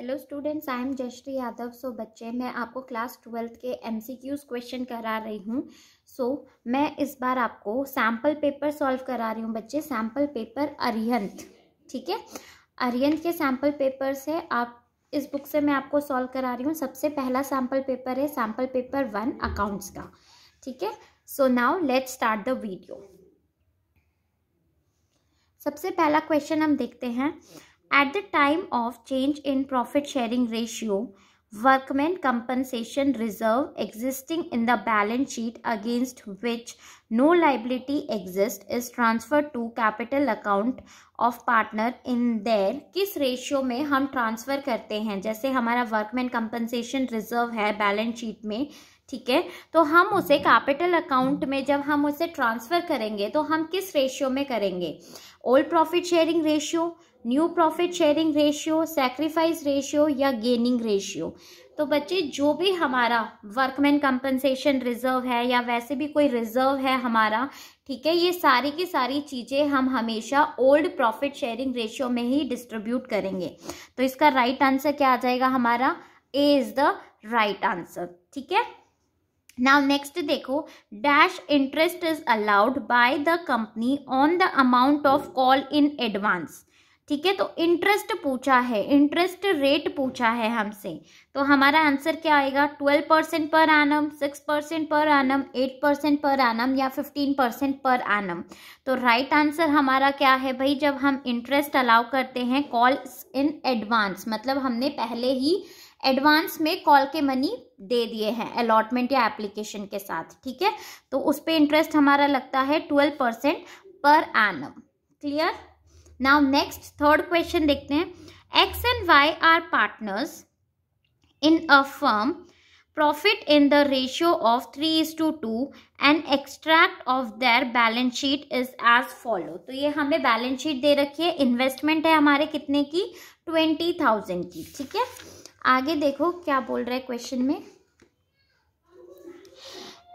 Hello students, I am Jayashree Yadav. सो बच्चे, मैं आपको क्लास 12th के MCQs क्वेश्चन करा रही हूँ। मैं इस बार आपको सैम्पल पेपर सॉल्व करा रही हूँ बच्चे। सैम्पल पेपर अरिहंत, ठीक है। अरिहंत के सैम्पल पेपर से आप इस बुक से मैं आपको सॉल्व करा रही हूँ। सबसे पहला सैम्पल पेपर है सैम्पल पेपर 1 अकाउंट्स का, ठीक है। So now let's start the video. सबसे पहला क्वेश्चन हम देखते हैं। At the time of change in profit sharing ratio, workmen compensation reserve existing in the balance sheet against which no liability exists is transferred to capital account of partner in their किस ratio में हम transfer करते हैं। जैसे हमारा workman compensation reserve है balance sheet में, ठीक है, तो हम उसे कैपिटल अकाउंट में जब हम उसे ट्रांसफ़र करेंगे तो हम किस रेशियो में करेंगे। Old profit sharing ratio, new profit sharing ratio, sacrifice ratio या गेनिंग रेशियो। तो बच्चे, जो भी हमारा वर्कमैन कंपनसेशन रिजर्व है या वैसे भी कोई रिजर्व है हमारा, ठीक है, ये सारी की सारी चीज़ें हम हमेशा ओल्ड प्रॉफिट शेयरिंग रेशियो में ही डिस्ट्रीब्यूट करेंगे। तो इसका राइट आंसर क्या आ जाएगा हमारा? ए इज द राइट आंसर, ठीक है। नाउ नेक्स्ट देखो, dash interest is allowed by the company on the amount of call in advance, ठीक है। तो इंटरेस्ट पूछा है, इंटरेस्ट रेट पूछा है हमसे, तो हमारा आंसर क्या आएगा? 12% per annum, 6% per annum, 8% per annum या 15% पर एनम। तो राइट आंसर हमारा क्या है भाई? जब हम इंटरेस्ट अलाउ करते हैं कॉल इन एडवांस, मतलब हमने पहले ही एडवांस में कॉल के मनी दे दिए हैं अलॉटमेंट या एप्लीकेशन के साथ, ठीक है, तो उस पर इंटरेस्ट हमारा लगता है 12% per annum. Clear? Now next third question देखते हैं। X and Y are partners in a firm, profit in the ratio of 3:2 and extract of their balance sheet is as follow. तो ये हमें बैलेंस शीट दे रखी है, investment है हमारे कितने की? 20,000 की, ठीक है। आगे देखो क्या बोल रहा है क्वेश्चन में।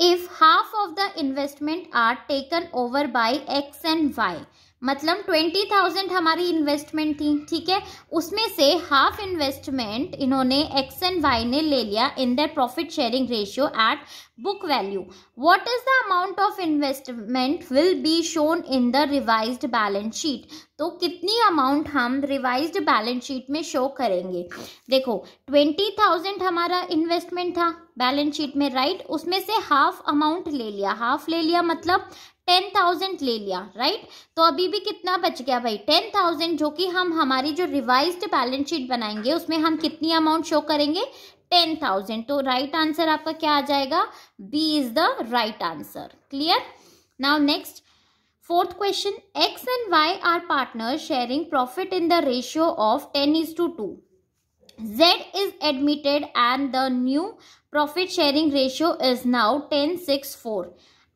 If half of the investment are taken over by X and Y, मतलब 20,000 हमारी इन्वेस्टमेंट थी, ठीक है, उसमें से हाफ इन्वेस्टमेंट इन्होंने एक्स एंड वाई ने ले लिया in their profit sharing ratio at book value. What is the amount of investment will be shown in the revised balance sheet. तो कितनी अमाउंट हम रिवाइज्ड बैलेंस शीट में show करेंगे? देखो 20,000 हमारा इन्वेस्टमेंट था बैलेंस शीट में, राइट, उसमें से हाफ अमाउंट ले लिया, हाफ ले लिया मतलब 10,000 ले लिया, राइट। तो अभी भी कितना बच गया भाई? 10,000, जो कि हम हमारी जो रिवाइज्ड बैलेंस शीट बनाएंगे उसमें हम कितनी अमाउंट शो करेंगे? 10,000। तो राइट आंसर आपका क्या आ जाएगा? B is the right answer. Clear? Now next fourth question. X and Y are partner sharing profit in the ratio of 10:2. Z is admitted and the new profit sharing ratio is now 10:4.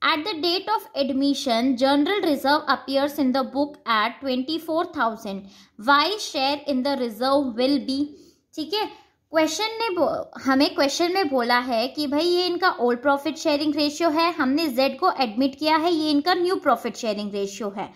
At the date of admission, general reserve appears in the book at 24,000. Y's share in the reserve will be, ठीक है। हमें question में बोला है कि भाई ये इनका ओल्ड प्रॉफिट शेयरिंग रेशियो है, हमने Z को एडमिट किया है, ये इनका न्यू प्रॉफिट शेयरिंग रेशियो है।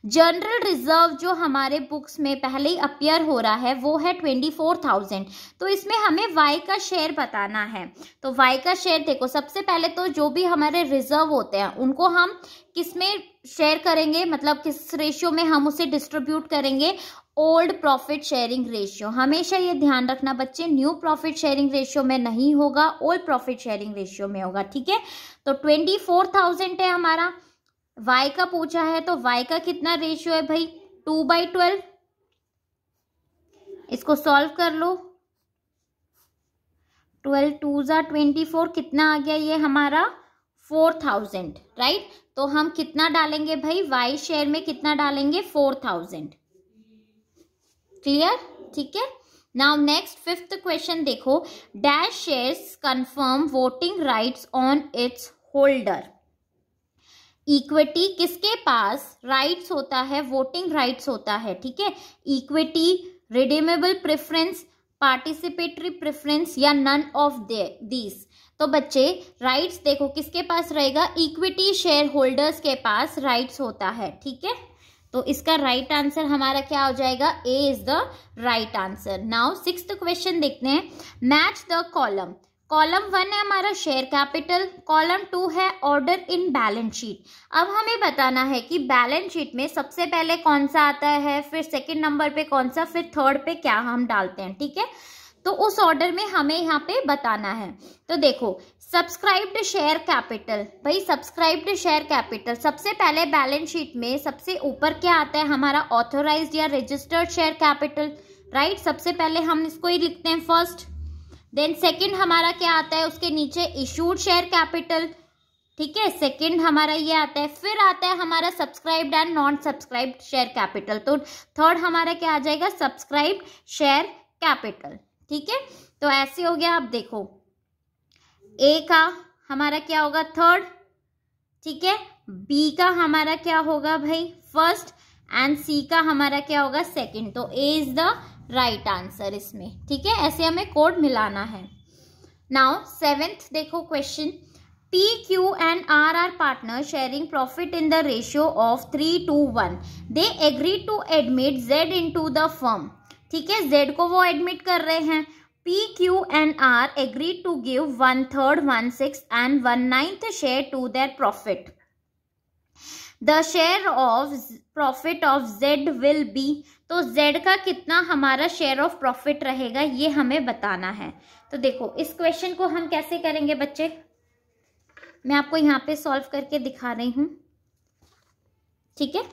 जनरल रिजर्व जो हमारे बुक्स में पहले ही अपीयर हो रहा है वो है 24,000। तो इसमें हमें Y का शेयर बताना है। तो Y का शेयर देखो, सबसे पहले तो जो भी हमारे रिजर्व होते हैं उनको हम किस में शेयर करेंगे, मतलब किस रेशियो में हम उसे डिस्ट्रीब्यूट करेंगे? Old profit sharing ratio. हमेशा ये ध्यान रखना बच्चे, न्यू प्रॉफिट शेयरिंग रेशियो में नहीं होगा, ओल्ड प्रॉफिट शेयरिंग रेशियो में होगा, ठीक है। तो 24,000 है हमारा, Y का पूछा है, तो Y का कितना रेशियो है भाई? 2/12। इसको सॉल्व कर लो। 12 2s are 24, कितना आ गया ये हमारा? 4,000, राइट। तो हम कितना डालेंगे भाई? Y शेयर में कितना डालेंगे? 4,000। क्लियर? ठीक है। नाउ नेक्स्ट फिफ्थ क्वेश्चन देखो। Dash shares confirm voting rights on it's holder. Equity किसके पास राइट्स होता है? वोटिंग राइट्स होता है, ठीक है। Equity, redeemable preference, participatory preference या नन ऑफ दीज। तो बच्चे राइट्स देखो किसके पास रहेगा? इक्विटी शेयर होल्डर्स के पास राइट्स होता है, ठीक है। तो इसका राइट आंसर हमारा क्या हो जाएगा, ए is the right answer. Now 6th question देखते हैं, मैच द कॉलम। कॉलम 1 है हमारा शेयर कैपिटल, कॉलम 2 है ऑर्डर इन बैलेंस शीट। अब हमें बताना है कि बैलेंस शीट में सबसे पहले कौन सा आता है, फिर सेकंड नंबर पे कौन सा, फिर थर्ड पे क्या हम डालते हैं, ठीक है। तो उस ऑर्डर में हमें यहाँ पे बताना है। तो देखो, सब्सक्राइब्ड शेयर कैपिटल, भाई सब्सक्राइब्ड शेयर कैपिटल सबसे पहले बैलेंस शीट में सबसे ऊपर क्या आता है हमारा, ऑथोराइज्ड या रजिस्टर्ड शेयर कैपिटल, राइट। सबसे पहले हम इसको ही लिखते हैं फर्स्ट। देन सेकंड हमारा क्या आता है, उसके नीचे इशूड शेयर कैपिटल, ठीक है, सेकंड हमारा ये आता है। फिर आता है हमारा subscribed and non subscribed share capital. तो थर्ड हमारा क्या आ जाएगा, सब्सक्राइब्ड शेयर कैपिटल, ठीक है। तो ऐसे हो गया। अब देखो, ए का हमारा क्या होगा, थर्ड, ठीक है, बी का हमारा क्या होगा भाई, फर्स्ट, एंड सी का हमारा क्या होगा, सेकंड। तो ए इज द राइट आंसर इसमें, ठीक है। ऐसे हमें कोड मिलाना है। नाउ 7th देखो question, P, Q and R are partners sharing profit in the ratio of 3:1. They agree to admit Z into the firm. ठीक है, Z को वो एडमिट कर रहे हैं। P, Q and R agree to give 1/3, 1/6 and 1/9 share to their profit. The share of profit of Z will be, तो Z का कितना हमारा शेयर ऑफ प्रॉफिट रहेगा ये हमें बताना है। तो देखो, इस क्वेश्चन को हम कैसे करेंगे बच्चे, मैं आपको यहाँ पे सॉल्व करके दिखा रही हूँ, ठीक है।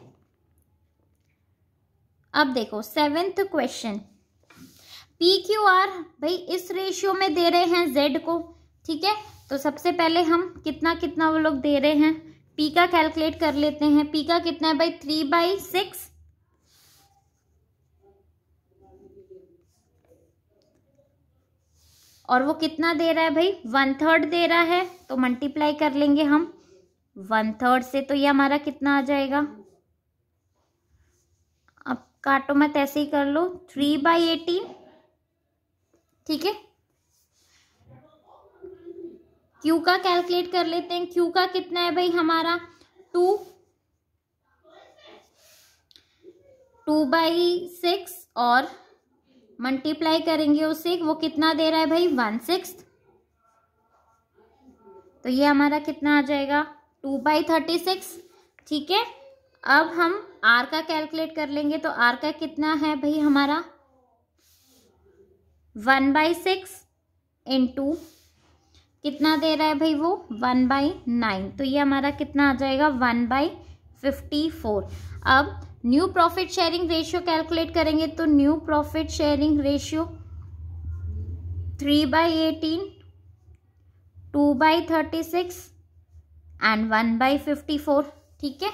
अब देखो 7th क्वेश्चन, PQR भाई इस रेशियो में दे रहे हैं Z को, ठीक है। तो सबसे पहले हम कितना कितना वो लोग दे रहे हैं, P का कैलकुलेट कर लेते हैं। P का कितना है भाई, 3/6, और वो कितना दे रहा है भाई, 1/3 दे रहा है। तो मल्टीप्लाई कर लेंगे हम 1/3 से, तो ये हमारा कितना आ जाएगा, अब काटो मत, ऐसे ही कर लो, 3/18, ठीक है। Q का कैलकुलेट कर लेते हैं। Q का कितना है भाई हमारा, 2/6 और मल्टीप्लाई करेंगे उसे, वो कितना दे रहा है भाई, 1/6। तो ये हमारा कितना आ जाएगा, 2/36, ठीक है। अब हम R का कैलकुलेट कर लेंगे। तो R का कितना है भाई हमारा, 1/6 इंटू कितना दे रहा है भाई वो, 1/9। तो ये हमारा कितना आ जाएगा, 1/54। अब new profit sharing ratio calculate करेंगे। तो new profit sharing ratio 3/18, 2/36 and 1/54, ठीक है।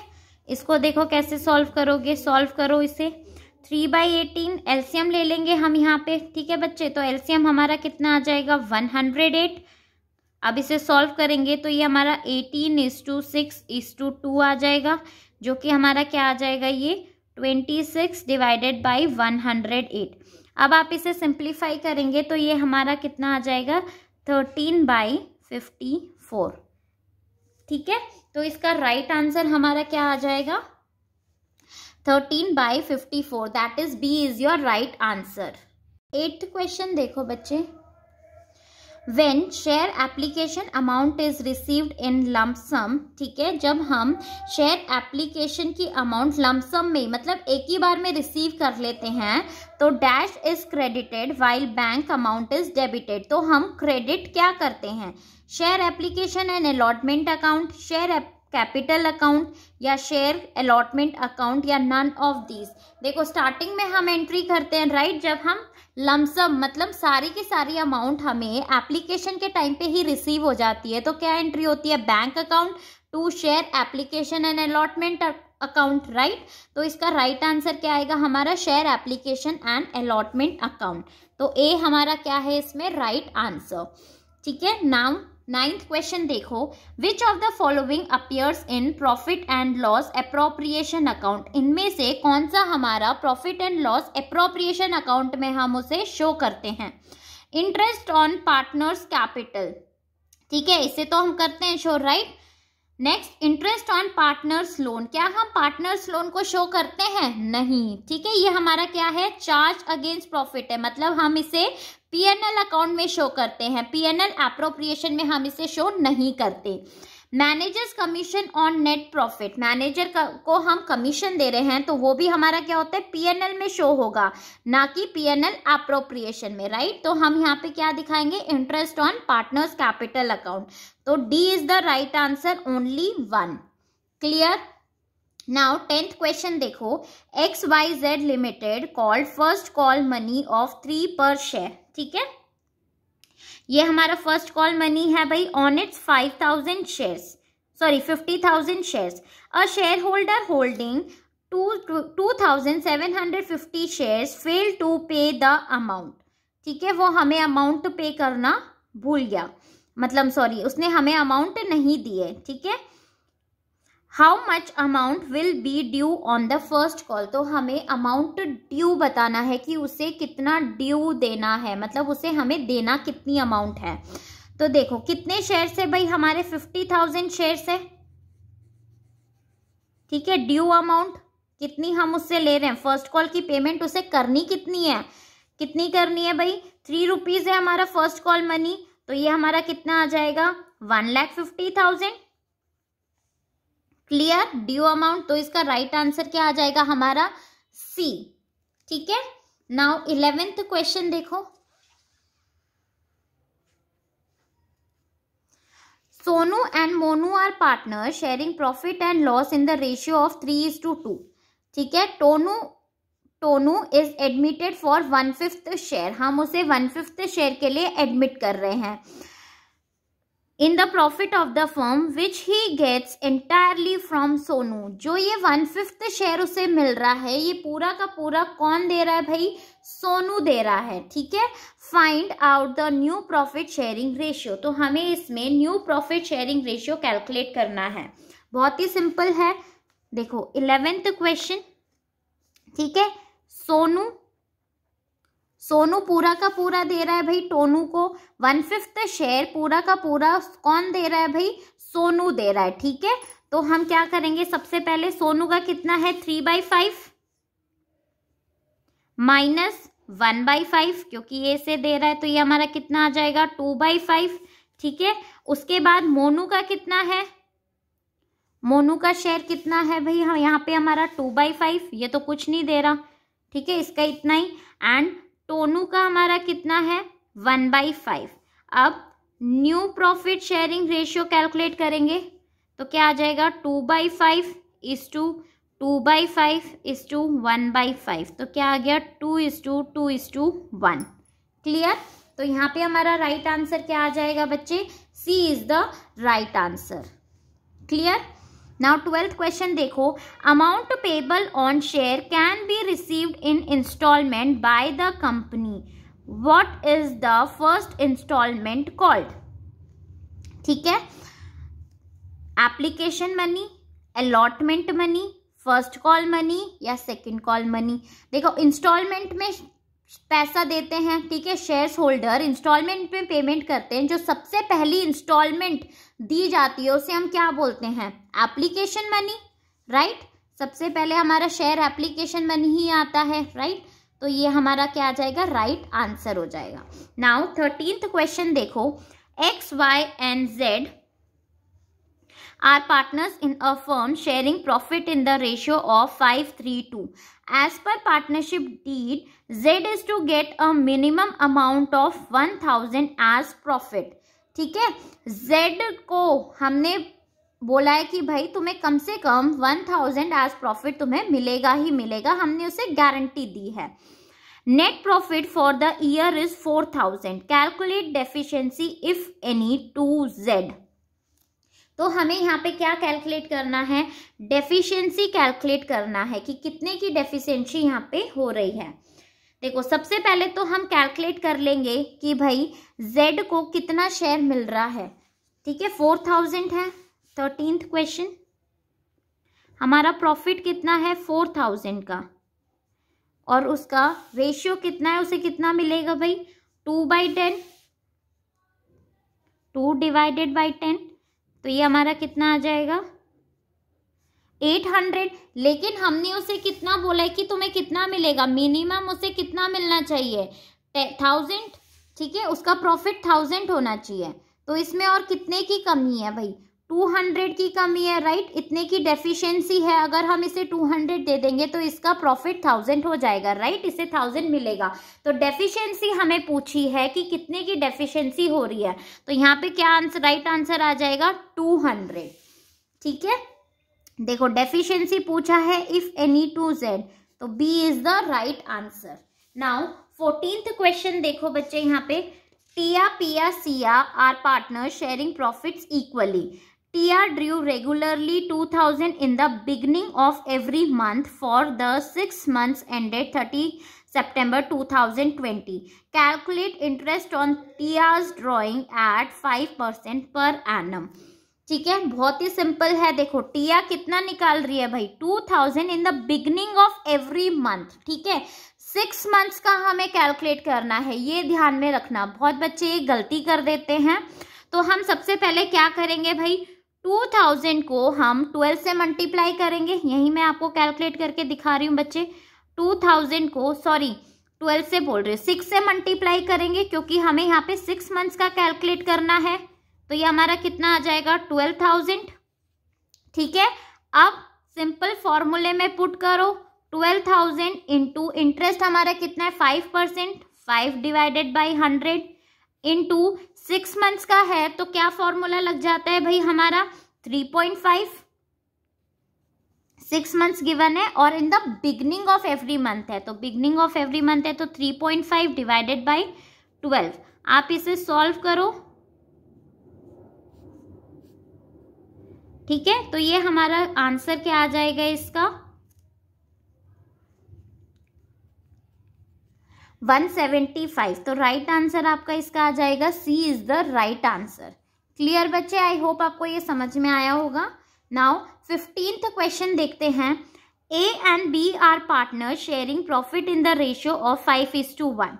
इसको देखो कैसे सॉल्व करोगे, सॉल्व करो इसे। 3/18 एलसीएम ले लेंगे हम यहाँ पे, ठीक है बच्चे। तो एलसीएम हमारा कितना आ जाएगा, 108। अब इसे सॉल्व करेंगे तो ये हमारा 18:6:2 आ जाएगा, जो कि हमारा क्या आ जाएगा, ये 26 डिवाइडेड बाई 108। अब आप इसे सिंप्लीफाई करेंगे तो ये हमारा कितना आ जाएगा, 13/54, ठीक है। तो इसका राइट आंसर हमारा क्या आ जाएगा, 13/54, that is B is your right answer. 8th question देखो बच्चे, When share application amount is received in lump sum, ठीक है, जब हम शेयर एप्लीकेशन की अमाउंट लमसम में, मतलब एक ही बार में रिसीव कर लेते हैं, तो dash is credited while bank amount is debited. तो हम क्रेडिट क्या करते हैं, share application and allotment account, share capital account या शेयर अलॉटमेंट अकाउंट, या नन ऑफ दीज। देखो स्टार्टिंग में हम एंट्री करते हैं, राइट, जब हम लमसम मतलब सारी की सारी अमाउंट हमें एप्लीकेशन के टाइम पे ही रिसीव हो जाती है, तो क्या एंट्री होती है, bank account to share application and allotment account, right. तो इसका राइट आंसर क्या आएगा हमारा, share application and allotment account. तो ए हमारा क्या है इसमें राइट आंसर, ठीक है। नाउ 9th क्वेश्चन देखो, which of the following appears in profit and loss appropriation account. इनमें से कौन सा हमारा profit and loss appropriation account में हम उसे शो करते हैं। इंटरेस्ट ऑन पार्टनर्स कैपिटल, ठीक है, इसे तो हम करते हैं show, right. Next, interest on partners loan. क्या हम पार्टनर्स लोन को शो करते हैं? नहीं, ठीक है। ये हमारा क्या है? चार्ज अगेंस्ट प्रॉफिट है, मतलब हम इसे पीएनएल अकाउंट में शो करते हैं, पीएनएल एप्रोप्रिएशन में हम इसे शो नहीं करते। Managers commission on net profit, manager को हम कमीशन दे रहे हैं तो वो भी हमारा क्या होता है? पीएनएल में शो होगा, ना कि पीएनएल एप्रोप्रिएशन में, राइट। तो हम यहाँ पे क्या दिखाएंगे? Interest on partners capital account. तो D is the right answer, only 1। Clear. Now 10th question देखो, XYZ limited called first call money of 3 पर शेयर, ठीक है। ये हमारा फर्स्ट कॉल मनी है भाई on its 5000 shares, sorry 50,000 shares. A shareholder holding 2750 shares fail to pay the amount, ठीक है। वो हमें अमाउंट पे करना भूल गया, मतलब सॉरी उसने हमें अमाउंट नहीं दी है, ठीक है। How much amount will be due on the first call, तो हमें अमाउंट ड्यू बताना है कि उसे कितना ड्यू देना है, मतलब उसे हमें देना कितनी अमाउंट है। तो देखो कितने शेयर्स है भाई? हमारे 50,000 शेयर्स है, ठीक है। ड्यू अमाउंट कितनी हम उससे ले रहे हैं? फर्स्ट कॉल की पेमेंट उसे करनी कितनी है? कितनी करनी है भाई? 3 रुपीज है हमारा फर्स्ट कॉल मनी, तो ये हमारा कितना आ जाएगा? 1,50,000। क्लियर। ड्यू अमाउंट, तो इसका राइट आंसर क्या आ जाएगा हमारा? सी, ठीक है। नाउ 11th क्वेश्चन देखो, Sonu and Monu are partner sharing profit and loss in the ratio of 3:2, ठीक है। Tonu is admitted for 1/5 share, हम उसे 1/5 शेयर के लिए एडमिट कर रहे हैं in the profit of the firm which he gets entirely from Sonu. जो ये 1/5 शेयर उसे मिल रहा है, ये पूरा का पूरा कौन दे रहा है भाई? सोनू दे रहा है, ठीक है। Find out the new profit sharing ratio, तो हमें इसमें new profit sharing ratio calculate करना है। बहुत ही सिंपल है, देखो 11th क्वेश्चन, ठीक है। सोनू पूरा का पूरा दे रहा है भाई टोनू को 1/5 शेयर, पूरा का पूरा कौन दे रहा है भाई? सोनू दे रहा है, ठीक है। तो हम क्या करेंगे? सबसे पहले सोनू का कितना है? 3/5 माइनस 1/5, क्योंकि ये से दे रहा है तो ये हमारा कितना आ जाएगा? 2/5, ठीक है। उसके बाद मोनू का कितना है? मोनू का शेयर कितना है भाई? हाँ, यहाँ पे हमारा 2/5, ये तो कुछ नहीं दे रहा, ठीक है, इसका इतना ही। एंड टोनू का हमारा कितना है? 1/5। अब new profit sharing ratio calculate करेंगे तो क्या आ जाएगा? 2/5 इज टू 2/5 इज टू 1/5, तो क्या आ गया? 2:2:1। क्लियर। तो यहाँ पे हमारा राइट आंसर क्या आ जाएगा बच्चे? सी is the right answer. Clear. Now 12th question देखो, amount payable on share can be received in instalment by the company, what is the first instalment called? ठीक है, application money, allotment money, first call money या second call money. देखो instalment में पैसा देते हैं, ठीक है, शेयर्स होल्डर इंस्टॉलमेंट में पेमेंट करते हैं। जो सबसे पहली इंस्टॉलमेंट दी जाती है उसे हम क्या बोलते हैं? Application money, right. सबसे पहले हमारा शेयर एप्लीकेशन मनी ही आता है, राइट। तो ये हमारा क्या आ जाएगा? राइट आंसर हो जाएगा। नाउ 13th क्वेश्चन देखो, X Y and Z are partners in a firm sharing profit in the ratio of 5:3:2. As per partnership deed, Z is to get a minimum amount of 1000 as profit. ठीक है, Z को हमने बोला है कि भाई तुम्हें कम से कम 1000 as profit तुम्हें मिलेगा ही मिलेगा, हमने उसे गारंटी दी है। Net profit for the year is 4000. Calculate deficiency if any to Z. तो हमें यहाँ पे क्या कैलकुलेट करना है? डेफिशिएंसी कैलकुलेट करना है कि कितने की डेफिशिएंसी यहाँ पे हो रही है। देखो सबसे पहले तो हम कैलकुलेट कर लेंगे कि भाई Z को कितना शेयर मिल रहा है, ठीक है, 4000 है। 13th क्वेश्चन, हमारा प्रॉफिट कितना है? 4000 का, और उसका रेशियो कितना है? उसे कितना मिलेगा भाई? 2/10, 2 डिवाइडेड बाई 10, तो ये हमारा कितना आ जाएगा 800। लेकिन हमने उसे कितना बोला है कि तुम्हें कितना मिलेगा, मिनिमम उसे कितना मिलना चाहिए 1000, ठीक है, उसका प्रॉफिट 1000 होना चाहिए। तो इसमें और कितने की कमी है भाई, 200 की कमी है, राइट, इतने की डेफिशिएंसी है। अगर हम इसे 200 दे देंगे तो इसका प्रॉफिट 1000 हो जाएगा, राइट, इसे 1000 मिलेगा। तो डेफिशिएंसी हमें पूछी है कि कितने की डेफिशिएंसी हो रही है, तो यहाँ पे क्या आंसर, राइट आंसर आ जाएगा 200, ठीक है। देखो डेफिशिएंसी पूछा है इफ एनी 2z, तो B is the right answer. Now 14th question देखो बच्चे, यहाँ पे Tia, Piya, Siya are partners sharing profits equally. Tia drew regularly 2000 in the beginning of every month for the 6 months ended 30 September 2020. Calculate interest on Tia's drawing at 5% per annum. ठीक है, बहुत ही simple है। देखो टिया कितना निकाल रही है भाई 2000 in the beginning of every month, ठीक है, 6 मंथ्स का हमें कैलकुलेट करना है, ये ध्यान में रखना। बहुत बच्चे ये गलती कर देते हैं। तो हम सबसे पहले क्या करेंगे भाई, 2000 को हम 12 से मल्टीप्लाई करेंगे, यही मैं आपको कैलकुलेट करके दिखा रही हूँ बच्चे। 2000 को 12 से बोल रही हूँ, 6 से मल्टीप्लाई करेंगे क्योंकि हमें यहाँ पे 6 मंथ्स का कैलकुलेट करना है। तो ये हमारा कितना आ जाएगा 12000, ठीक है। अब सिंपल फॉर्मूले में पुट करो, 12000 इंटू इंटरेस्ट हमारा कितना है 5%, 5 डिवाइडेड बाई 100 इंटू 6 मंथ्स का है, तो क्या फॉर्मूला लग जाता है भाई हमारा 3.5। 6 मंथ्स गिवन है और in the beginning of every month है, तो बिगनिंग ऑफ एवरी मंथ है तो 3.5 डिवाइडेड बाई 12। आप इसे सॉल्व करो, ठीक है। तो ये हमारा आंसर क्या आ जाएगा इसका 175। तो राइट आंसर आपका इसका आ जाएगा सी is the right answer. Clear बच्चे, आई होप आपको ये समझ में आया होगा। नाउ 15th क्वेश्चन देखते हैं। A and B are partner sharing profit in the ratio of 5:1।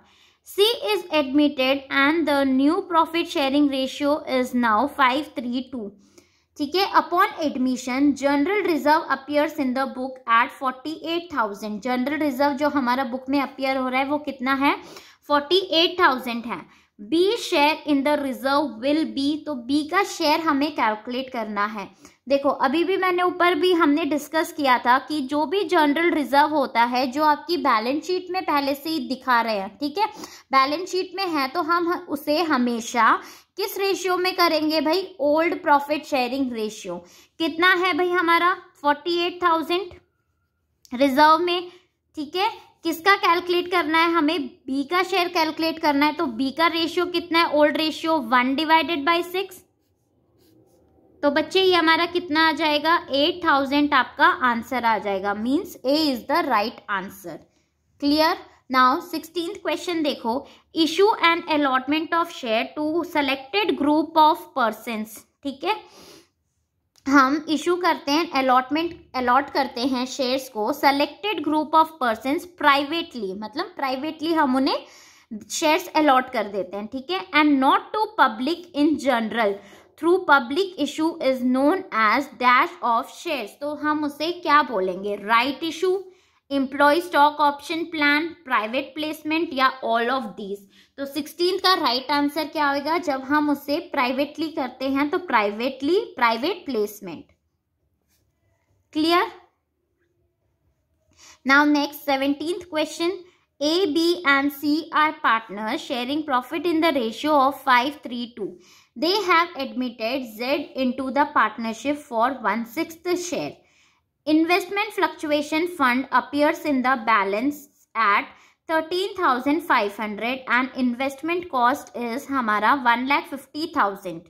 C is admitted and the new profit sharing ratio is now 5:3:2, ठीक है। Upon admission general reserve appears in the book at 48,000। General reserve जो हमारा book में appear हो रहा है वो कितना है 48,000 है। B share in the reserve will be, तो बी का शेयर हमें कैलकुलेट करना है। देखो अभी भी मैंने ऊपर भी हमने डिस्कस किया था कि जो भी जनरल रिजर्व होता है जो आपकी बैलेंस शीट में पहले से ही दिखा रहे हैं, ठीक है, बैलेंस शीट में है, तो हम उसे हमेशा किस रेशियो में करेंगे भाई, ओल्ड प्रॉफिट शेयरिंग रेशियो। कितना है भाई हमारा 48,000 रिजर्व में, ठीक है। किसका कैलकुलेट करना है हमें, बी का शेयर कैलकुलेट करना है, तो बी का रेशियो कितना है, ओल्ड रेशियो 1 डिवाइडेड बाई 6। तो बच्चे ये हमारा कितना आ जाएगा 8000 आपका आंसर आ जाएगा, means A is the right answer. Clear. Now 16th question देखो। Issue and allotment of share to selected group of persons, ठीक है। हम इशू करते हैं, अलॉट करते हैं शेयर्स को selected group of persons privately, मतलब प्राइवेटली हम उन्हें शेयर्स अलॉट कर देते हैं, ठीक है। And not to public in general through public issue is known as dash of shares. तो हम उसे क्या बोलेंगे, right issue, employ stock option plan, private placement या ऑल ऑफ दीज। तो 16th का राइट आंसर क्या होगा, जब हम उसे प्राइवेटली करते हैं तो private placement. Clear. Now next 17th question. A, B and C are partners sharing profit in the ratio of 5:3:2. They have admitted Z into the partnership for 1/6 share. Investment fluctuation fund appears in the balance at 13,500 and investment cost is हमारा 1,50,000।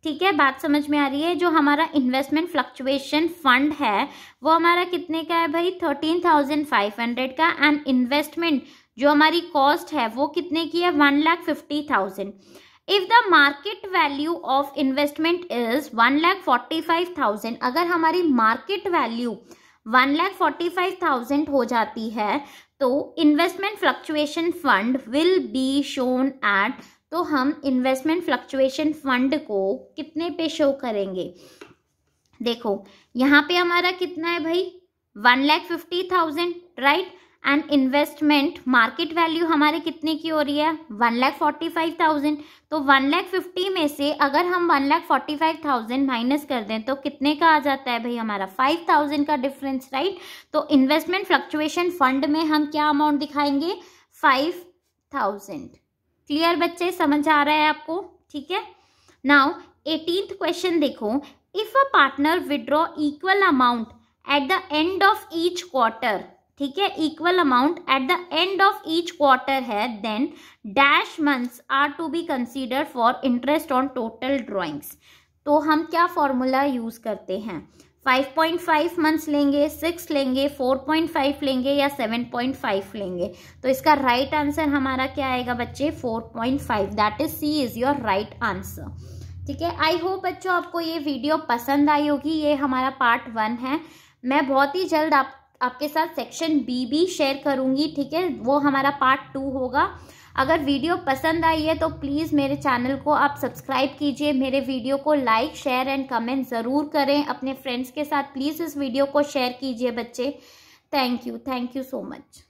ठीक है, बात समझ में आ रही है। जो हमारा इन्वेस्टमेंट फ्लक्चुएशन फंड है वो हमारा कितने का है भाई 13,500 का, एंड इन्वेस्टमेंट जो हमारी कॉस्ट है वो कितने की है 1,50,000। If the market value of investment is 1,45,000, अगर हमारी मार्केट वैल्यू 1,45,000 हो जाती है तो investment fluctuation fund will be shown at, तो हम इन्वेस्टमेंट फ्लक्चुएशन फंड को कितने पे शो करेंगे? देखो यहाँ पे हमारा कितना है भाई, 1,50,000, right. And investment market value हमारे कितने की हो रही है, 1,45,000। तो 1,50,000 में से अगर हम 1,45,000 माइनस कर दें तो कितने का आ जाता है भाई हमारा, 5,000 का डिफरेंस, राइट। तो इन्वेस्टमेंट फ्लक्चुएशन फंड में हम क्या अमाउंट दिखाएंगे, 5,000। क्लियर बच्चे, समझ आ रहा है आपको? ठीक है। नाउ 18th क्वेश्चन देखो, if a partner withdraw equal amount at the end of each quarter, ठीक है, equal amount at the end of each quarter है, then dash months are to be consider for interest on total drawings. तो हम क्या formula use करते हैं, 5.5 months लेंगे, 6 लेंगे, 4.5 लेंगे या 7.5 लेंगे? तो इसका राइट आंसर हमारा क्या आएगा बच्चे, 4.5। That is C is your right answer. ठीक है। आई होप बच्चों आपको ये वीडियो पसंद आई होगी। ये हमारा पार्ट 1 है। मैं बहुत ही जल्द आपके साथ सेक्शन बी भी शेयर करूंगी, ठीक है, वो हमारा पार्ट 2 होगा। अगर वीडियो पसंद आई है तो प्लीज़ मेरे चैनल को आप सब्सक्राइब कीजिए, मेरे वीडियो को लाइक शेयर एंड कमेंट ज़रूर करें, अपने फ्रेंड्स के साथ प्लीज़ इस वीडियो को शेयर कीजिए बच्चे। Thank you so much.